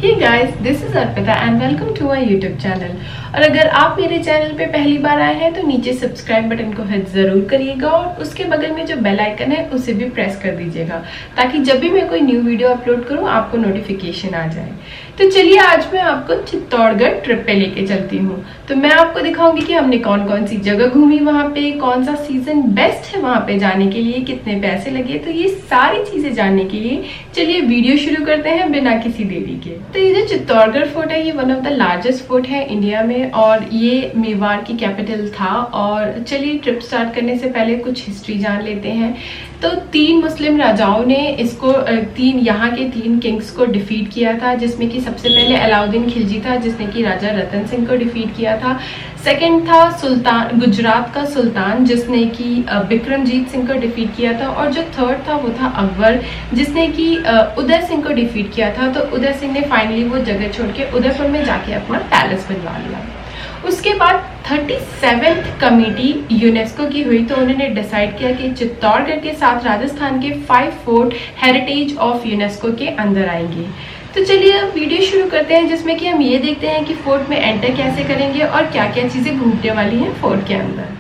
Hey guys, this is Arpita and welcome to my YouTube channel. और अगर आप मेरे चैनल पे पहली बार आए हैं तो नीचे सब्सक्राइब बटन को हिट जरूर करिएगा और उसके बगल में जो बेल आइकन है उसे भी प्रेस कर दीजिएगा ताकि जब भी मैं कोई न्यू वीडियो अपलोड करूं आपको नोटिफिकेशन आ जाए। तो चलिए आज मैं आपको चित्तौड़गढ़ ट्रिप पे लेके चलती हूँ। तो मैं आपको दिखाऊंगी कि हमने कौन कौन सी जगह घूमी वहाँ पे, कौन सा सीजन बेस्ट है वहाँ पे जाने के लिए, कितने पैसे लगे। तो ये सारी चीजें जानने के लिए चलिए वीडियो शुरू करते हैं बिना किसी देरी के। तो ये जो चित्तौड़गढ़ फोर्ट है ये one of the largest fort है इंडिया में और ये मेवाड़ की कैपिटल था। और चलिए ट्रिप स्टार्ट करने से पहले कुछ हिस्ट्री जान लेते हैं। तो 3 मुस्लिम राजाओं ने इसको यहाँ के 3 किंग्स को डिफीट किया था, जिसमें कि सबसे पहले अलाउद्दीन खिलजी था जिसने कि राजा रतन सिंह को डिफीट किया था। सेकंड था सुल्तान, गुजरात का सुल्तान जिसने कि बिक्रमजीत सिंह को डिफीट किया था। और जो थर्ड था वो था अकबर जिसने कि उदय सिंह को डिफीट किया था। तो उदय सिंह ने फाइनली वो जगह छोड़ के उदयपुर में जाके अपना पैलेस बनवा लिया। उसके बाद 37th कमेटी यूनेस्को की हुई तो उन्होंने डिसाइड किया कि चित्तौड़गढ़ के साथ राजस्थान के 5 फोर्ट हेरिटेज ऑफ यूनेस्को के अंदर आएंगे। तो चलिए अब वीडियो शुरू करते हैं जिसमें कि हम ये देखते हैं कि फोर्ट में एंटर कैसे करेंगे और क्या क्या चीजें घूमने वाली हैं फोर्ट के अंदर।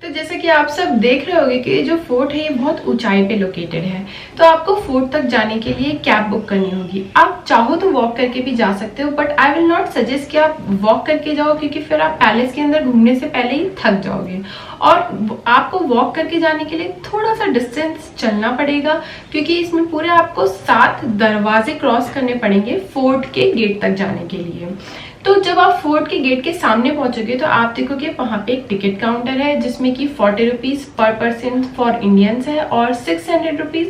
जैसे कि आप सब देख रहे होंगे कि जो फोर्ट है ये बहुत ऊंचाई पे लोकेटेड है, तो आपको फोर्ट तक जाने के लिए कैब बुक करनी होगी। आप चाहो तो वॉक करके भी जा सकते हो, but I will not suggest कि आप वॉक करके जाओ क्योंकि फिर आप पैलेस के अंदर घूमने से पहले ही थक जाओगे। और आपको वॉक करके जाने के लिए थोड़ा सा डिस्टेंस चलना पड़ेगा क्योंकि इसमें पूरे आपको 7 दरवाजे क्रॉस करने पड़ेंगे फोर्ट के गेट तक जाने के लिए। तो जब आप फोर्ट के गेट के सामने पहुंचोगे तो आप देखोगे वहां पे एक टिकट काउंटर है जिसमें कि 40 rupees per person for Indians है और 600 rupees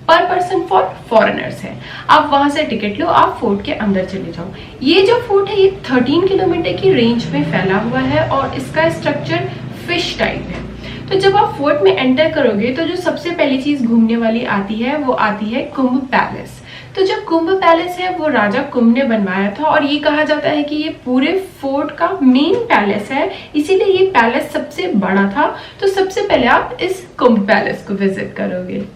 per person for foreigners है। आप वहां से टिकट लो, आप फोर्ट के अंदर चले जाओ। ये जो फोर्ट है ये 13 किलोमीटर की रेंज में फैला हुआ है और इसका स्ट्रक्चर फिश टाइप है। तो जब आप फोर्ट में एंटर करोगे तो जो सबसे पहली चीज घूमने वाली आती है वो आती है कुंभ पैलेस। तो जो कुंभ पैलेस है वो राजा कुंभ ने बनवाया था और ये कहा जाता है कि ये पूरे फोर्ट का मेन पैलेस है, इसीलिए ये पैलेस सबसे बड़ा था। तो सबसे पहले आप इस कुंभ पैलेस को विजिट करोगे।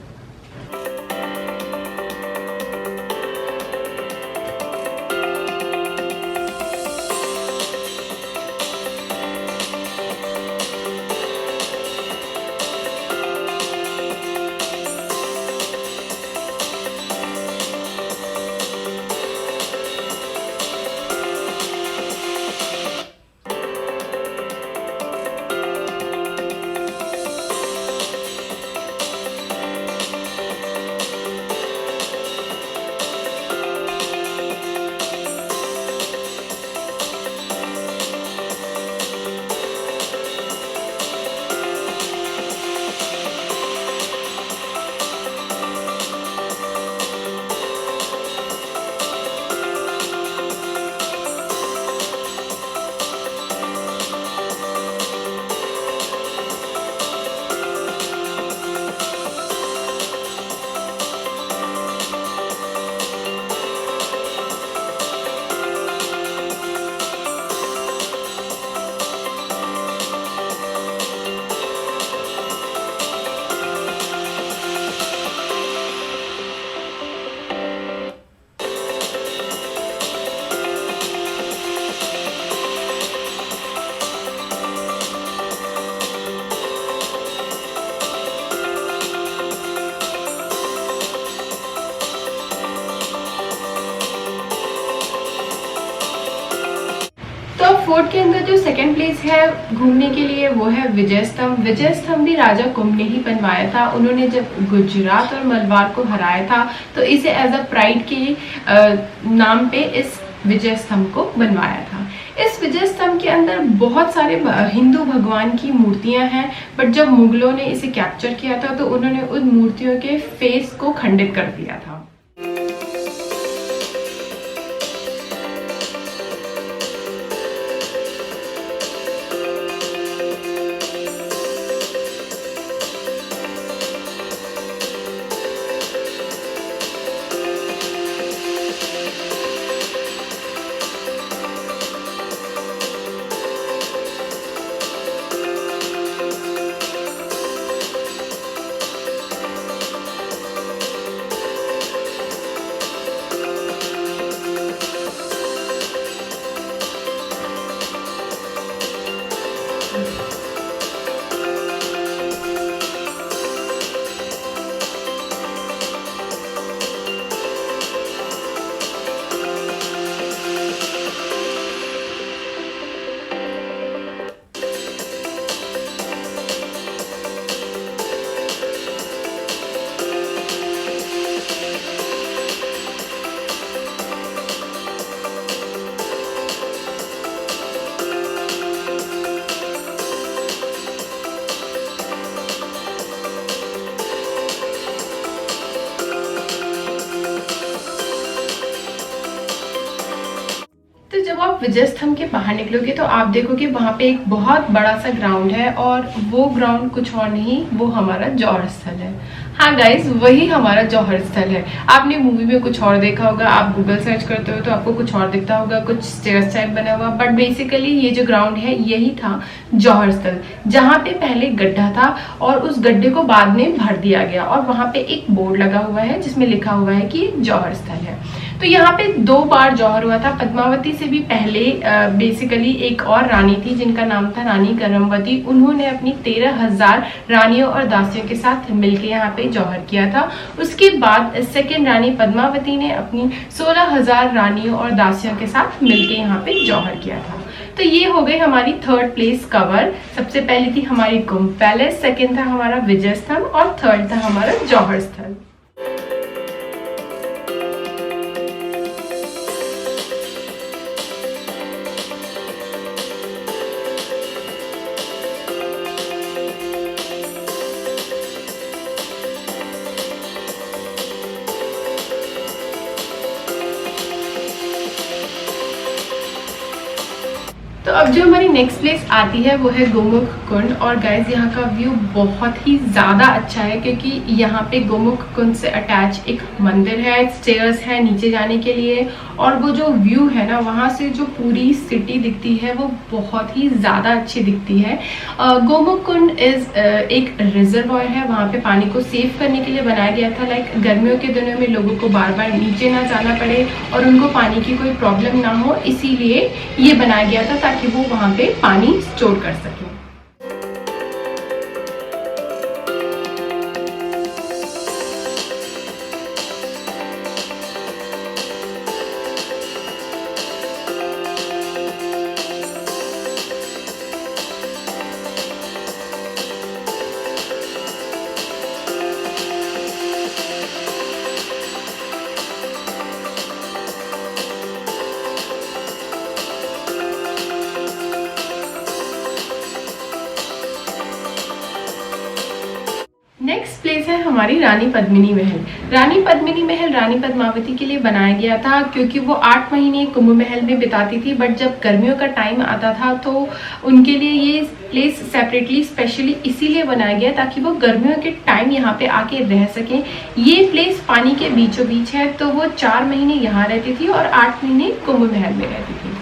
फोर्ट के अंदर जो सेकंड प्लेस है घूमने के लिए वो है विजय स्तंभ। विजय स्तंभ भी राजा कुंभ ने ही बनवाया था। उन्होंने जब गुजरात और मलबार को हराया था तो इसे एज अ प्राइड के नाम पे इस विजय स्तंभ को बनवाया था। इस विजय स्तंभ के अंदर बहुत सारे हिंदू भगवान की मूर्तियां हैं, बट जब मुगलों ने इसे कैप्चर किया था तो उन्होंने उन मूर्तियों के फेस को खंडित कर दिया था। आप विजय स्तंभ के बाहर निकलोगे तो आप देखोगे वहां पे एक बहुत बड़ा सा ग्राउंड है, और वो ग्राउंड कुछ और नहीं, वो हमारा जौहर स्थल है। हाँ गाइज, वही हमारा जौहर स्थल है। आपने मूवी में कुछ और देखा होगा, आप गूगल सर्च करते हो तो आपको कुछ और दिखता होगा, कुछ स्टेयर्स टाइप बना हुआ, बट बेसिकली ये जो ग्राउंड है यही था जौहर स्थल, जहाँ पे पहले गड्ढा था और उस गड्ढे को बाद में भर दिया गया, और वहां पे एक बोर्ड लगा हुआ है जिसमें लिखा हुआ है कि जौहर स्थल है। तो यहाँ पे 2 बार जौहर हुआ था। पद्मावती से भी पहले बेसिकली एक और रानी थी जिनका नाम था रानी करमवती। उन्होंने अपनी 13,000 रानियों और दासियों के साथ मिलकर यहाँ पे जौहर किया था। उसके बाद सेकेंड रानी पद्मावती ने अपनी 16,000 रानियों और दासियों के साथ मिलकर यहाँ पे जौहर किया था। तो ये हो गई हमारी 3rd प्लेस कवर। सबसे पहली थी हमारी कुंभ पैलेस, सेकेंड था हमारा विजय स्तंभ, और 3rd था हमारा जौहर स्थल। तो अब जो हमारी नेक्स्ट प्लेस आती है वो है गोमुख कुंड। और गाइज यहाँ का व्यू बहुत ही ज़्यादा अच्छा है, क्योंकि यहाँ पे गोमुख कुंड से अटैच एक मंदिर है, स्टेयर्स है नीचे जाने के लिए, और वो जो व्यू है ना वहाँ से जो पूरी सिटी दिखती है वो बहुत ही ज़्यादा अच्छी दिखती है। गोमुख कुंड एक रिजर्वॉयर है, वहाँ पे पानी को सेव करने के लिए बनाया गया था। लाइक गर्मियों के दिनों में लोगों को बार बार नीचे ना जाना पड़े और उनको पानी की कोई प्रॉब्लम ना हो, इसीलिए ये बनाया गया था ताकि वो वहाँ पे पानी स्टोर कर सके। नेक्स्ट प्लेस है हमारी रानी पद्मिनी महल। रानी पद्मिनी महल रानी पद्मावती के लिए बनाया गया था, क्योंकि वो 8 महीने कुंभ महल में बिताती थी, बट जब गर्मियों का टाइम आता था तो उनके लिए ये प्लेस सेपरेटली स्पेशली इसीलिए बनाया गया ताकि वो गर्मियों के टाइम यहाँ पे आके रह सकें। ये प्लेस पानी के बीचों बीच है, तो वो 4 महीने यहाँ रहती थी और 8 महीने कुंभ महल में रहती थी।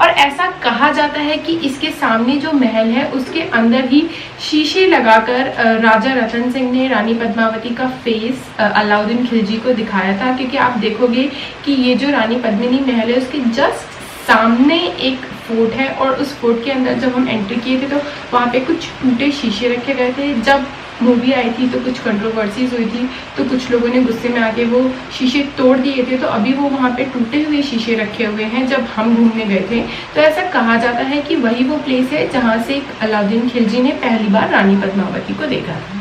और ऐसा कहा जाता है कि इसके सामने जो महल है उसके अंदर ही शीशे लगाकर राजा रतन सिंह ने रानी पद्मावती का फेस अलाउद्दीन खिलजी को दिखाया था। क्योंकि आप देखोगे कि ये जो रानी पद्मिनी महल है उसके जस्ट सामने एक फोर्ट है, और उस फोर्ट के अंदर जब हम एंट्री किए थे तो वहाँ पे कुछ टूटे शीशे रखे गए थे। जब मूवी आई थी तो कुछ कंट्रोवर्सीज हुई थी, तो कुछ लोगों ने गुस्से में आके वो शीशे तोड़ दिए थे, तो अभी वो वहाँ पे टूटे हुए शीशे रखे हुए हैं जब हम घूमने गए थे। तो ऐसा कहा जाता है कि वही वो प्लेस है जहाँ से अलाउद्दीन खिलजी ने पहली बार रानी पद्मावती को देखा था।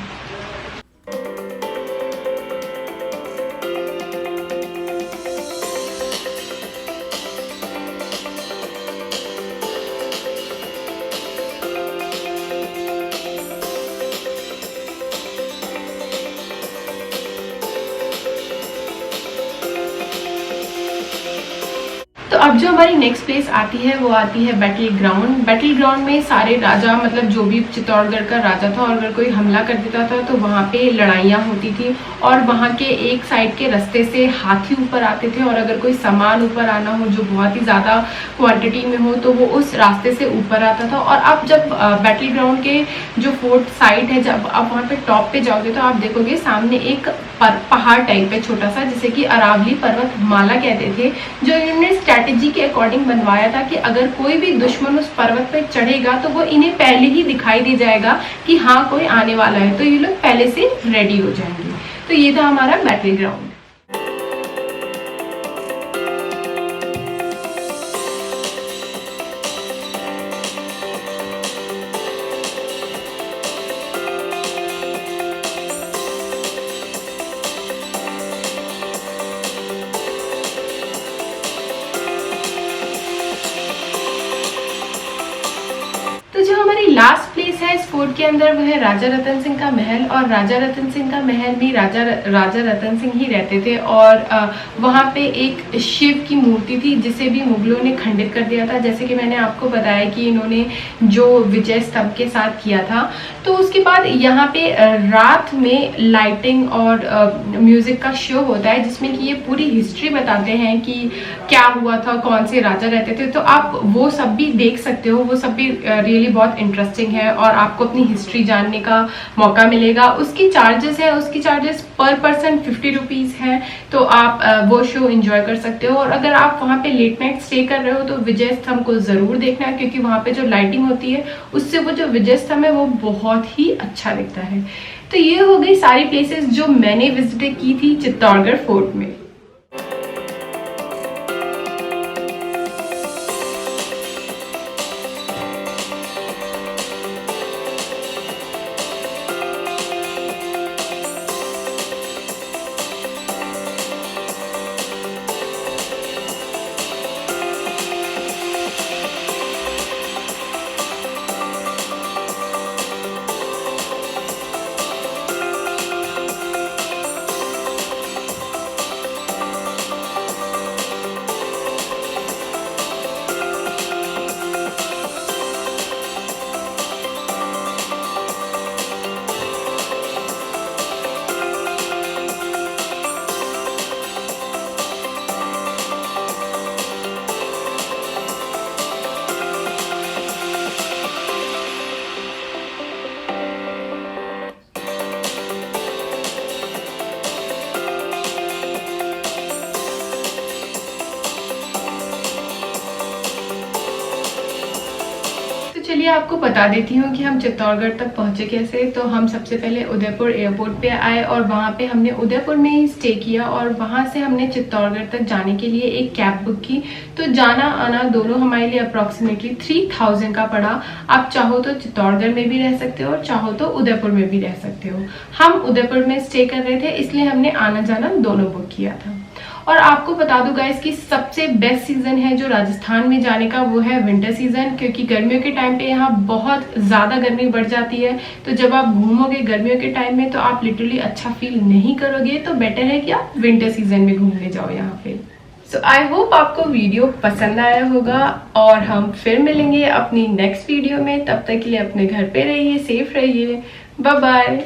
तो अब जो हमारी नेक्स्ट प्लेस आती है वो आती है बैटल ग्राउंड। बैटल ग्राउंड में सारे राजा, मतलब जो भी चित्तौड़गढ़ का राजा था और अगर कोई हमला कर देता था तो वहाँ पे लड़ाइयाँ होती थी, और वहाँ के एक साइड के रास्ते से हाथी ऊपर आते थे, और अगर कोई सामान ऊपर आना हो जो बहुत ही ज़्यादा क्वांटिटी में हो तो वो उस रास्ते से ऊपर आता था। और अब जब बैटल ग्राउंड के जो फोर्ट साइड है, जब आप वहाँ पे टॉप पे जाओगे तो आप देखोगे सामने एक पहाड़ टाइप है छोटा सा, जिसे कि अरावली पर्वतमाला कहते थे, जो इन्होंने स्ट्रैटेजी के अकॉर्डिंग बनवाया था कि अगर कोई भी दुश्मन उस पर्वत पे चढ़ेगा तो वो इन्हें पहले ही दिखाई दे जाएगा कि हाँ कोई आने वाला है, तो ये लोग पहले से रेडी हो जाएंगे। तो ये था हमारा बैटल ग्राउंड। तो जो हमारी लास्ट प्लेस है इस फोर्ट के अंदर वो है राजा रतन सिंह का महल, और राजा रतन सिंह का महल में राजा रतन सिंह ही रहते थे। और वहाँ पे एक शिव की मूर्ति थी जिसे भी मुगलों ने खंडित कर दिया था, जैसे कि मैंने आपको बताया कि इन्होंने जो विजय स्तंभ के साथ किया था। तो उसके बाद यहाँ पे रात में लाइटिंग और म्यूजिक का शो होता है जिसमें कि ये पूरी हिस्ट्री बताते हैं कि क्या हुआ था, कौन से राजा रहते थे। तो आप वो सब भी देख सकते हो, वो सब भी रियली बहुत इंटरेस्टिंग है और आपको अपनी हिस्ट्री जानने का मौका मिलेगा। उसकी चार्जेस है, उसकी चार्जेस पर पर्सन 50 रुपीज़ है। तो आप वो शो एंजॉय कर सकते हो। और अगर आप वहाँ पे लेट नाइट स्टे कर रहे हो तो विजय स्तंभ को ज़रूर देखना, क्योंकि वहाँ पे जो लाइटिंग होती है उससे वो जो विजय स्तंभ है वो बहुत ही अच्छा दिखता है। तो ये हो गई सारी प्लेसेस जो मैंने विजिट की थी चित्तौड़गढ़ फोर्ट में। चलिए आपको बता देती हूँ कि हम चित्तौड़गढ़ तक पहुँचे कैसे। तो हम सबसे पहले उदयपुर एयरपोर्ट पे आए और वहाँ पे हमने उदयपुर में ही स्टे किया और वहाँ से हमने चित्तौड़गढ़ तक जाने के लिए एक कैब बुक की। तो जाना आना दोनों हमारे लिए अप्रॉक्सीमेटली 3000 का पड़ा। आप चाहो तो चित्तौड़गढ़ में भी रह सकते हो और चाहो तो उदयपुर में भी रह सकते हो। हम उदयपुर में स्टे कर रहे थे इसलिए हमने आना जाना दोनों बुक किया था। और आपको बता दूं गाइस कि सबसे बेस्ट सीजन है जो राजस्थान में जाने का वो है विंटर सीजन, क्योंकि गर्मियों के टाइम पे यहाँ बहुत ज़्यादा गर्मी बढ़ जाती है। तो जब आप घूमोगे गर्मियों के टाइम में तो आप लिटरली अच्छा फील नहीं करोगे। तो बेटर है कि आप विंटर सीजन में घूमने जाओ यहाँ पे। सो आई होप आपको वीडियो पसंद आया होगा और हम फिर मिलेंगे अपनी नेक्स्ट वीडियो में। तब तक के लिए अपने घर पे रहिए, सेफ रहिए। Bye bye.